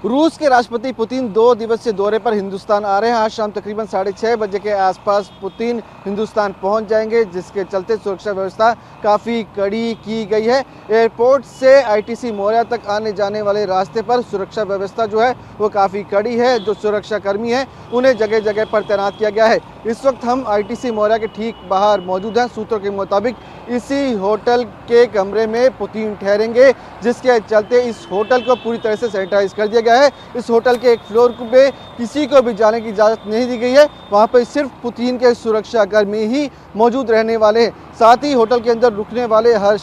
रूस के राष्ट्रपति पुतिन 2 दिवसीय दौरे पर हिंदुस्तान आ रहे हैं। आज शाम तकरीबन 6:30 बजे के आसपास पुतिन हिंदुस्तान पहुंच जाएंगे, जिसके चलते सुरक्षा व्यवस्था काफ़ी कड़ी की गई है। एयरपोर्ट से आईटीसी मौर्या तक आने जाने वाले रास्ते पर सुरक्षा व्यवस्था जो है वो काफ़ी कड़ी है। जो सुरक्षा कर्मी हैं उन्हें जगह जगह पर तैनात किया गया है। इस वक्त हम आईटीसी मौर्या के ठीक बाहर मौजूद हैं। सूत्रों के मुताबिक इसी होटल के कमरे में पुतिन ठहरेंगे, जिसके चलते इस होटल को पूरी तरह से सैनिटाइज कर दिया गया है। इस होटल के एक फ्लोर पे किसी को भी जाने की इजाज़त नहीं दी गई है। वहाँ पर सिर्फ पुतिन के सुरक्षा कर्मी ही मौजूद रहने वाले हैं। साथ ही होटल के अंदर रुकने वाले हर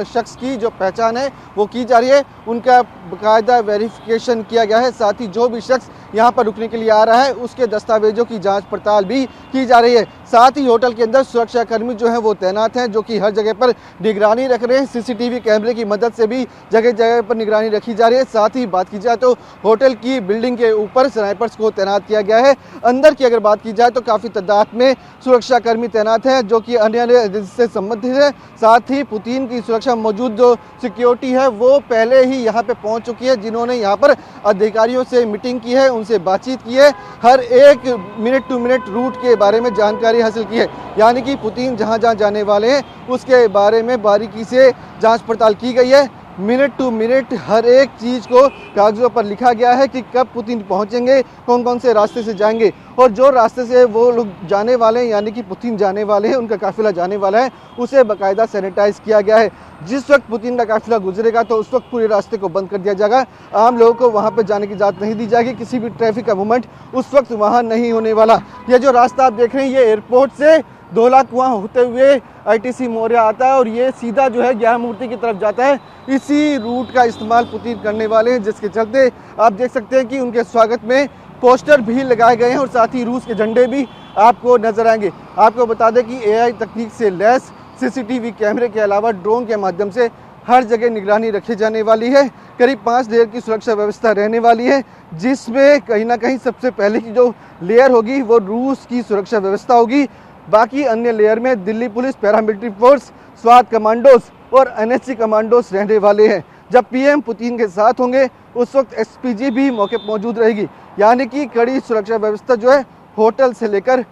शख्स की जो पहचान है वो की जा रही है, उनका बाकायदा वेरिफिकेशन किया गया है। साथ ही जो भी शख्स यहाँ पर रुकने के लिए आ रहा है उसके दस्तावेजों की जांच पड़ताल भी की जा रही है। साथ ही होटल के अंदर सुरक्षा कर्मी जो हैं वो तैनात हैं, जो कि हर जगह पर निगरानी रख रहे हैं। सीसीटीवी कैमरे की मदद से भी जगह जगह पर निगरानी रखी जा रही है। साथ ही बात की जाए तो होटल की बिल्डिंग के ऊपर स्नाइपर्स को तैनात किया गया है। अंदर की अगर बात की जाए तो काफ़ी तादाद में सुरक्षा कर्मी तैनात हैं, जो कि अन्य एजेंसी से संबंधित है। साथ ही पुतिन की सुरक्षा मौजूद जो सिक्योरिटी है वो पहले ही यहाँ पे पहुँच चुकी है, जिन्होंने यहाँ पर अधिकारियों से मीटिंग की है, उनसे बातचीत की है, हर एक मिनट टू मिनट रूट के बारे में जानकारी हासिल की है। यानी कि पुतिन जहाँ जहाँ जाने वाले हैं उसके बारे में बारीकी से जांच पड़ताल की गई है। मिनट टू मिनट हर एक चीज़ को कागज़ों पर लिखा गया है कि कब पुतिन पहुंचेंगे, कौन कौन से रास्ते से जाएंगे, और जो रास्ते से वो लोग जाने वाले हैं यानी कि पुतिन जाने वाले हैं, उनका काफिला जाने वाला है, उसे बाकायदा सैनिटाइज किया गया है। जिस वक्त पुतिन का काफिला गुजरेगा तो उस वक्त पूरे रास्ते को बंद कर दिया जाएगा। आम लोगों को वहाँ पर जाने की इजाज़त नहीं दी जाएगी। किसी भी ट्रैफिक का मूवमेंट उस वक्त वहाँ नहीं होने वाला। यह जो रास्ता आप देख रहे हैं ये एयरपोर्ट से धौला कुआं होते हुए आईटीसी मौर्या आता है और ये सीधा जो है ज्ञान मूर्ति की तरफ जाता है। इसी रूट का इस्तेमाल पुतिन करने वाले हैं, जिसके चलते आप देख सकते हैं कि उनके स्वागत में पोस्टर भी लगाए गए हैं और साथ ही रूस के झंडे भी आपको नजर आएंगे। आपको बता दें कि एआई तकनीक से लैस सीसीटीवी कैमरे के अलावा ड्रोन के माध्यम से हर जगह निगरानी रखी जाने वाली है। करीब 5 लेयर की सुरक्षा व्यवस्था रहने वाली है, जिसमें कहीं ना कहीं सबसे पहले की जो लेयर होगी वो रूस की सुरक्षा व्यवस्था होगी। बाकी अन्य लेयर में Delhi police, paramilitary force, Swat commandos और एनएसजी कमांडोज रहने वाले हैं। जब पीएम पुतिन के साथ होंगे उस वक्त एसपीजी भी मौके पर मौजूद रहेगी। यानी कि कड़ी सुरक्षा व्यवस्था जो है होटल से लेकर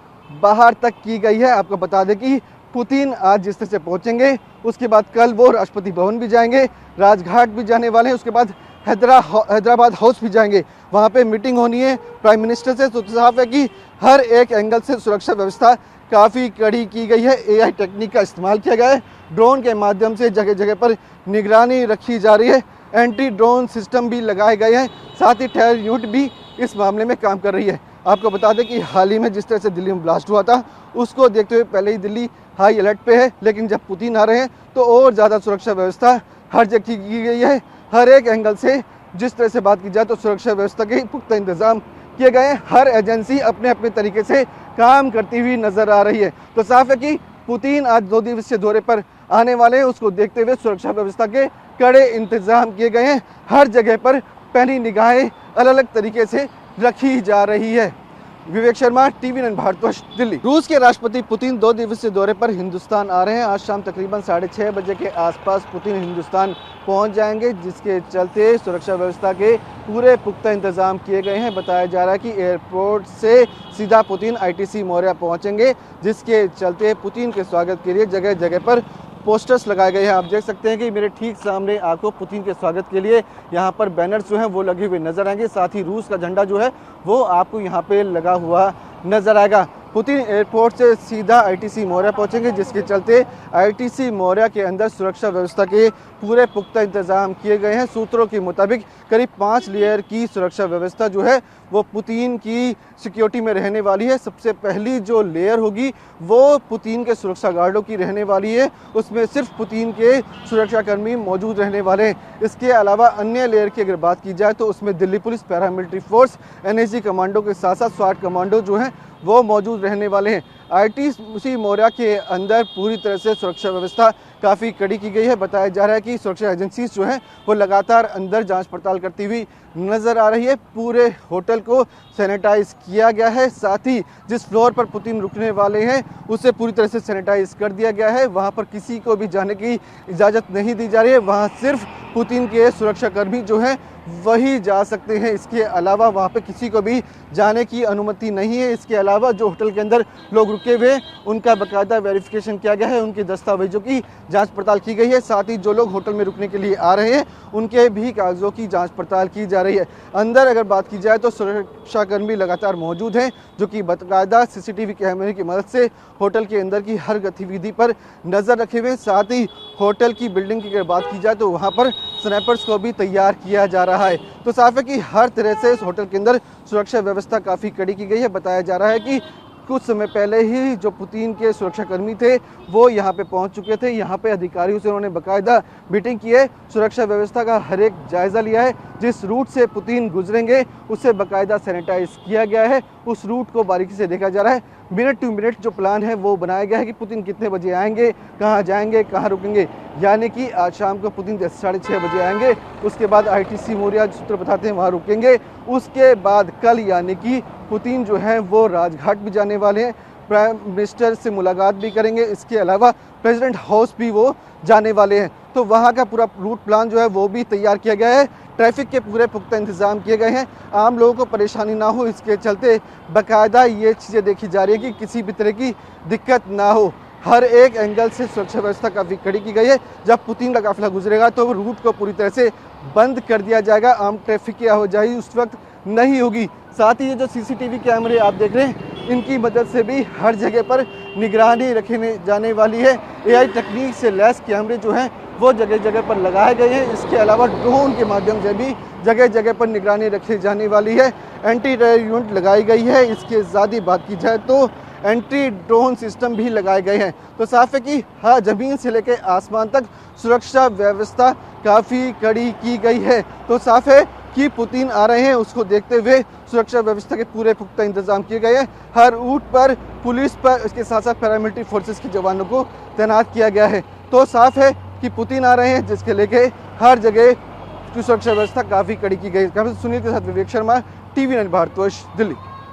बाहर तक की गई है। आपको बता दें कि पुतिन आज जिस तरह से पहुंचेंगे उसके बाद कल वो राष्ट्रपति भवन भी जाएंगे, राजघाट भी जाने वाले हैं, उसके बाद हैदराबाद हाउस भी जाएंगे। वहाँ पे मीटिंग होनी है प्राइम मिनिस्टर से। तो साफ है कि हर एक एंगल से सुरक्षा व्यवस्था काफ़ी कड़ी की गई है। एआई टेक्निक का इस्तेमाल किया गया है, ड्रोन के माध्यम से जगह जगह पर निगरानी रखी जा रही है, एंटी ड्रोन सिस्टम भी लगाए गए हैं। साथ ही टेरर यूनिट भी इस मामले में काम कर रही है। आपको बता दें कि हाल ही में जिस तरह से दिल्ली में ब्लास्ट हुआ था उसको देखते हुए पहले ही दिल्ली हाई अलर्ट पे है, लेकिन जब पुतिन आ रहे हैं तो और ज़्यादा सुरक्षा व्यवस्था हर जगह की गई है। हर एक एंगल से जिस तरह से बात की जाए तो सुरक्षा व्यवस्था के पुख्ता इंतजाम किए गए हैं। हर एजेंसी अपने अपने तरीके से काम करती हुई नजर आ रही है। तो साफ है कि पुतिन आज 2 दिवसीय दौरे पर आने वाले हैं, उसको देखते हुए सुरक्षा व्यवस्था के कड़े इंतजाम किए गए हैं। हर जगह पर पैनी निगाहें अलग अलग तरीके से रखी जा रही है। विवेक शर्मा, TV9 भारतवर्ष, दिल्ली। रूस के राष्ट्रपति पुतिन 2 दिवसीय दौरे पर हिंदुस्तान आ रहे हैं। आज शाम तकरीबन 6:30 बजे के आसपास पुतिन हिंदुस्तान पहुंच जाएंगे, जिसके चलते सुरक्षा व्यवस्था के पूरे पुख्ता इंतजाम किए गए हैं। बताया जा रहा है कि एयरपोर्ट से सीधा पुतिन आईटीसी मौर्या पहुंचेंगे, जिसके चलते पुतिन के स्वागत के लिए जगह जगह पर पोस्टर्स लगाए गए हैं। आप देख सकते हैं कि मेरे ठीक सामने आपको पुतिन के स्वागत के लिए यहाँ पर बैनर्स जो हैं वो लगे हुए नजर आएंगे। साथ ही रूस का झंडा जो है वो आपको यहाँ पे लगा हुआ नजर आएगा। पुतिन एयरपोर्ट से सीधा आईटीसी मौर्या पहुंचेंगे, जिसके चलते आईटीसी मौर्या के अंदर सुरक्षा व्यवस्था के पूरे पुख्ता इंतजाम किए गए हैं। सूत्रों के मुताबिक करीब 5 लेयर की सुरक्षा व्यवस्था जो है वो पुतिन की सिक्योरिटी में रहने वाली है। सबसे पहली जो लेयर होगी वो पुतिन के सुरक्षा गार्डों की रहने वाली है, उसमें सिर्फ पुतिन के सुरक्षा कर्मी मौजूद रहने वाले हैं। इसके अलावा अन्य लेयर की अगर बात की जाए तो उसमें Delhi police, paramilitary force, NSG commando के साथ साथ स्वाट कमांडो जो हैं वो मौजूद रहने वाले हैं। आईटीसी मौर्या के अंदर पूरी तरह से सुरक्षा व्यवस्था काफ़ी कड़ी की गई है। बताया जा रहा है कि सुरक्षा एजेंसीज जो हैं वो लगातार अंदर जांच पड़ताल करती हुई नज़र आ रही है। पूरे होटल को सैनिटाइज किया गया है। साथ ही जिस फ्लोर पर पुतिन रुकने वाले हैं उसे पूरी तरह से सैनिटाइज कर दिया गया है। वहाँ पर किसी को भी जाने की इजाज़त नहीं दी जा रही है। वहाँ सिर्फ पुतिन के सुरक्षाकर्मी जो हैं वही जा सकते हैं। इसके अलावा वहाँ पे किसी को भी जाने की अनुमति नहीं है। इसके अलावा जो होटल के अंदर लोग रुके हुए हैं उनका बाकायदा वेरिफिकेशन किया गया है, उनके दस्तावेजों की जांच पड़ताल की गई है। साथ ही जो लोग होटल में रुकने के लिए आ रहे हैं उनके भी कागजों की जांच पड़ताल की जा रही है। अंदर अगर बात की जाए तो सुरक्षाकर्मी लगातार मौजूद हैं जो कि बाकायदा सीसीटीवी कैमरे की मदद से होटल के अंदर की हर गतिविधि पर नज़र रखे हुए। साथ ही होटल की बिल्डिंग की अगर बात की जाए तो वहाँ पर स्नैपर्स को भी तैयार किया जा रहा है। तो साफ है कि हर तरह से इस होटल के अंदर सुरक्षा व्यवस्था काफ़ी कड़ी की गई है। बताया जा रहा है कि कुछ समय पहले ही जो पुतिन के सुरक्षाकर्मी थे वो यहाँ पे पहुँच चुके थे। यहाँ पे अधिकारियों से उन्होंने बाकायदा मीटिंग की है, सुरक्षा व्यवस्था का हर एक जायज़ा लिया है। जिस रूट से पुतिन गुजरेंगे उससे बाकायदा सैनिटाइज किया गया है, उस रूट को बारीकी से देखा जा रहा है। मिनट टू मिनट जो प्लान है वो बनाया गया है कि पुतिन कितने बजे आएंगे, कहाँ जाएंगे, कहाँ रुकेंगे। यानी कि आज शाम को पुतिन 6:30 बजे आएंगे, उसके बाद ITC मोरिया सूत्र बताते हैं वहाँ रुकेंगे। उसके बाद कल यानी कि पुतिन जो है वो राजघाट भी जाने वाले हैं, प्राइम मिनिस्टर से मुलाकात भी करेंगे। इसके अलावा प्रेसिडेंट हाउस भी वो जाने वाले हैं। तो वहाँ का पूरा रूट प्लान जो है वो भी तैयार किया गया है। ट्रैफिक के पूरे पुख्ता इंतजाम किए गए हैं, आम लोगों को परेशानी ना हो इसके चलते बाकायदा ये चीज़ें देखी जा रही है कि किसी भी तरह की दिक्कत ना हो। हर एक एंगल से सुरक्षा व्यवस्था काफ़ी कड़ी की गई है। जब पुतिन का काफिला गुजरेगा तो रूट को पूरी तरह से बंद कर दिया जाएगा, आम ट्रैफिक की आवाजाही उस वक्त नहीं होगी। साथ ही ये जो CCTV कैमरे आप देख रहे हैं इनकी मदद से भी हर जगह पर निगरानी रखने जाने वाली है। AI तकनीक से लैस कैमरे जो हैं वो जगह जगह पर लगाए गए हैं। इसके अलावा ड्रोन के माध्यम से भी जगह जगह पर निगरानी रखी जाने वाली है। एंटी टेरर यूनिट लगाई गई है। इसके ज़्यादा बात की जाए तो एंटी ड्रोन सिस्टम भी लगाए गए हैं। तो साफ है कि हाँ, ज़मीन से लेकर आसमान तक सुरक्षा व्यवस्था काफ़ी कड़ी की गई है। तो साफ है कि पुतिन आ रहे हैं, उसको देखते हुए सुरक्षा व्यवस्था के पूरे पुख्ता इंतजाम किए गए हैं। हर रूट पर पुलिस पर इसके साथ साथ पैरामिलिट्री फोर्सेस के जवानों को तैनात किया गया है। तो साफ है कि पुतिन आ रहे हैं जिसके लेके हर जगह की सुरक्षा व्यवस्था काफ़ी कड़ी की गई है। सुनील के साथ विवेक शर्मा, TV9 भारतवर्ष, दिल्ली।